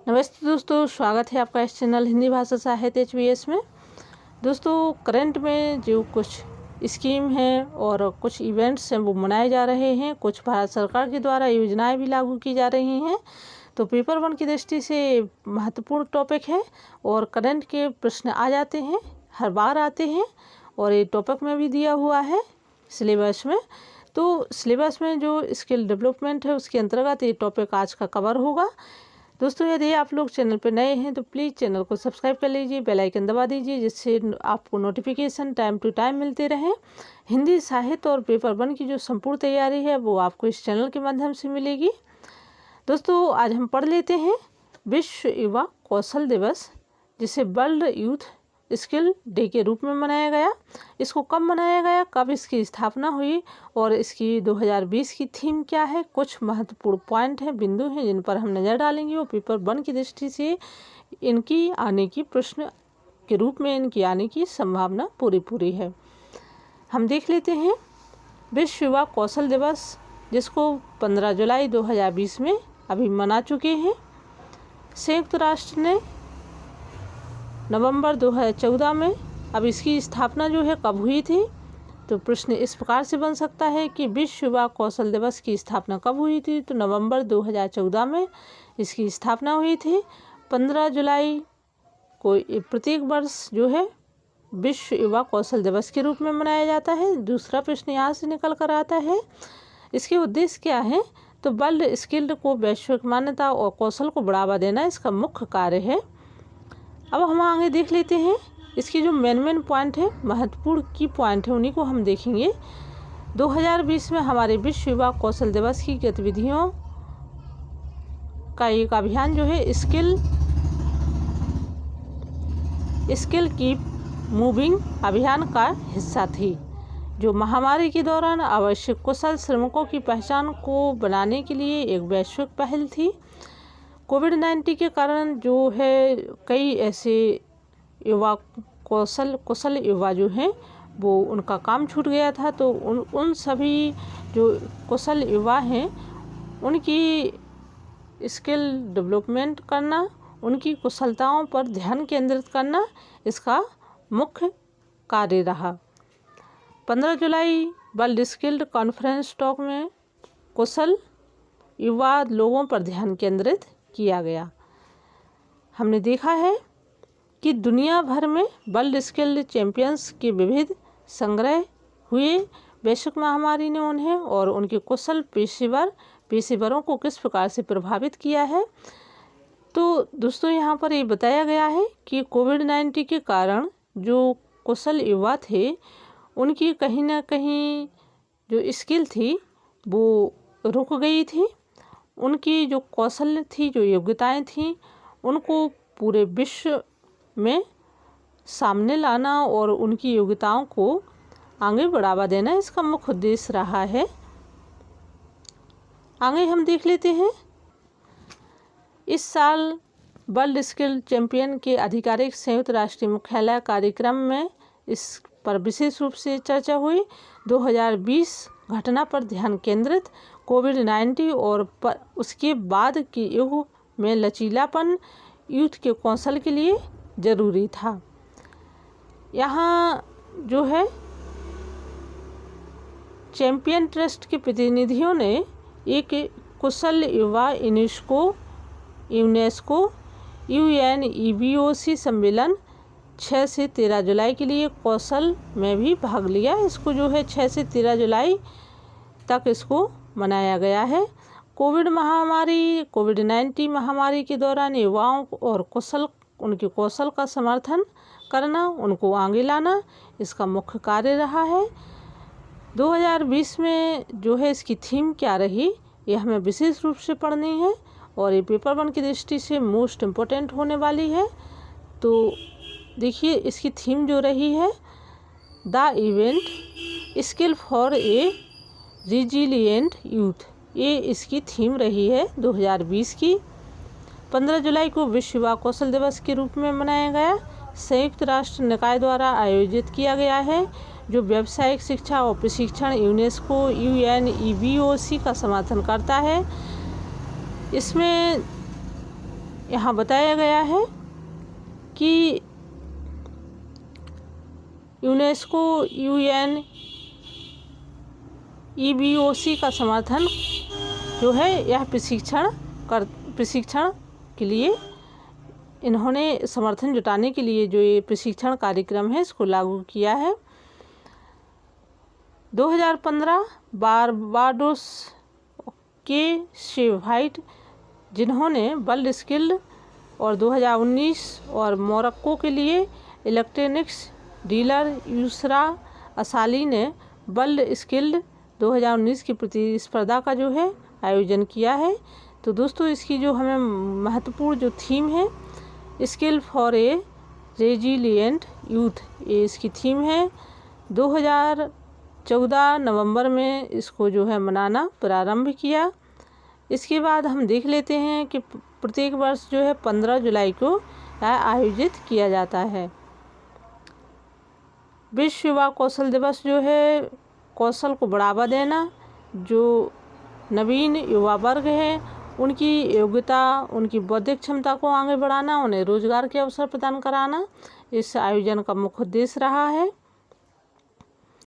नमस्ते दोस्तों, स्वागत है आपका इस चैनल हिंदी भाषा साहित्य HVS में। दोस्तों, करंट में जो कुछ स्कीम है और कुछ इवेंट्स हैं वो मनाए जा रहे हैं। कुछ भारत सरकार के द्वारा योजनाएं भी लागू की जा रही हैं। तो पेपर 1 की दृष्टि से महत्वपूर्ण टॉपिक है और करंट के प्रश्न आ जाते हैं, हर बार आते हैं और ये टॉपिक में भी दिया हुआ है सिलेबस में। तो सिलेबस में जो स्किल डेवलपमेंट है उसके अंतर्गत ये टॉपिक आज का कवर होगा। दोस्तों, यदि आप लोग चैनल पर नए हैं तो प्लीज़ चैनल को सब्सक्राइब कर लीजिए, बेल आइकन दबा दीजिए, जिससे आपको नोटिफिकेशन टाइम टू टाइम मिलते रहें। हिंदी साहित्य और पेपर 1 की जो संपूर्ण तैयारी है वो आपको इस चैनल के माध्यम से मिलेगी। दोस्तों, आज हम पढ़ लेते हैं विश्व युवा कौशल दिवस, जिसे वर्ल्ड यूथ स्किल डे के रूप में मनाया गया। इसको कब मनाया गया, कब इसकी स्थापना हुई और इसकी 2020 की थीम क्या है, कुछ महत्वपूर्ण पॉइंट हैं, बिंदु हैं जिन पर हम नज़र डालेंगे और पेपर 1 की दृष्टि से इनकी आने की प्रश्न के रूप में इनकी आने की संभावना पूरी है। हम देख लेते हैं विश्व युवा कौशल दिवस, जिसको 15 जुलाई 2020 में अभी मना चुके हैं। संयुक्त राष्ट्र ने नवंबर 2014 में, अब इसकी स्थापना जो है कब हुई थी, तो प्रश्न इस प्रकार से बन सकता है कि विश्व युवा कौशल दिवस की स्थापना कब हुई थी, तो नवंबर 2014 में इसकी स्थापना हुई थी। 15 जुलाई को प्रत्येक वर्ष जो है विश्व युवा कौशल दिवस के रूप में मनाया जाता है। दूसरा प्रश्न यहाँ से निकल कर आता है, इसके उद्देश्य क्या है, तो वर्ल्ड स्किल्ड को वैश्विक मान्यता और कौशल को बढ़ावा देना इसका मुख्य कार्य है। अब हम आगे देख लेते हैं इसकी जो मेन पॉइंट है, महत्वपूर्ण की पॉइंट है, उन्हीं को हम देखेंगे। 2020 में हमारे विश्व युवा कौशल दिवस की गतिविधियों का एक अभियान जो है स्किल कीप मूविंग अभियान का हिस्सा थी, जो महामारी के दौरान आवश्यक कुशल श्रमिकों की पहचान को बनाने के लिए एक वैश्विक पहल थी। कोविड-19 के कारण जो है कई ऐसे युवा कुशल युवा जो हैं वो उनका काम छूट गया था। तो उन सभी जो कुशल युवा हैं उनकी स्किल डेवलपमेंट करना, उनकी कुशलताओं पर ध्यान केंद्रित करना इसका मुख्य कार्य रहा। 15 जुलाई वर्ल्ड स्किल्ड कॉन्फ्रेंस टॉक में कुशल युवा लोगों पर ध्यान केंद्रित किया गया। हमने देखा है कि दुनिया भर में वर्ल्ड स्किल्ड चैंपियंस के विविध संग्रह हुए। वैश्विक महामारी ने उन्हें और उनके कुशल पेशेवरों को किस प्रकार से प्रभावित किया है। तो दोस्तों, यहाँ पर ये बताया गया है कि कोविड-19 के कारण जो कुशल युवा थे उनकी कहीं ना कहीं जो स्किल थी वो रुक गई थी। उनकी जो कौशल थी, जो योग्यताएं थीं, उनको पूरे विश्व में सामने लाना और उनकी योग्यताओं को आगे बढ़ावा देना इसका मुख्य उद्देश्य रहा है। आगे हम देख लेते हैं इस साल वर्ल्ड स्किल चैंपियन के आधिकारिक संयुक्त राष्ट्रीय मुख्यालय कार्यक्रम में इस पर विशेष रूप से चर्चा हुई। 2020 घटना पर ध्यान केंद्रित, कोविड-19 और उसके बाद के युग में लचीलापन यूथ के कौशल के लिए ज़रूरी था। यहाँ जो है चैंपियन ट्रस्ट के प्रतिनिधियों ने एक कुशल युवा यूनेस्को UNEBOC सम्मेलन 6 से 13 जुलाई के लिए कौशल में भी भाग लिया। इसको जो है 6 से 13 जुलाई तक इसको मनाया गया है। कोविड-19 महामारी के दौरान युवाओं और उनके कौशल का समर्थन करना, उनको आगे लाना इसका मुख्य कार्य रहा है। 2020 में जो है इसकी थीम क्या रही, ये हमें विशेष रूप से पढ़नी है और ये पेपर 1 की दृष्टि से मोस्ट इम्पोर्टेंट होने वाली है। तो देखिए, इसकी थीम जो रही है, the event skill for a resilient youth, ये इसकी थीम रही है 2020 की। 15 जुलाई को विश्व युवा कौशल दिवस के रूप में मनाया गया। संयुक्त राष्ट्र निकाय द्वारा आयोजित किया गया है, जो व्यावसायिक शिक्षा और प्रशिक्षण यूनेस्को UNEBOC का समर्थन करता है। इसमें यहाँ बताया गया है कि यूनेस्को UN EBOC का समर्थन जो है यह प्रशिक्षण के लिए इन्होंने समर्थन जुटाने के लिए जो ये प्रशिक्षण कार्यक्रम है इसको लागू किया है। 2015 बारबाडोस के शेवाइट जिन्होंने वर्ल्ड स्किल्ड और 2019 और मोरक्को के लिए इलेक्ट्रॉनिक्स डीलर यूसरा असाली ने वर्ल्ड स्किल्ड 2019 की प्रतिस्पर्धा का जो है आयोजन किया है। तो दोस्तों इसकी जो हमें महत्वपूर्ण जो थीम है skill for A resilient youth, ये इसकी थीम है। 2014 नवंबर में इसको जो है मनाना प्रारंभ किया। इसके बाद हम देख लेते हैं कि प्रत्येक वर्ष जो है 15 जुलाई को आयोजित किया जाता है। विश्व युवा कौशल दिवस जो है कौशल को बढ़ावा देना, जो नवीन युवा वर्ग है उनकी योग्यता, उनकी बौद्धिक क्षमता को आगे बढ़ाना, उन्हें रोजगार के अवसर प्रदान कराना इस आयोजन का मुख्य उद्देश्य रहा है।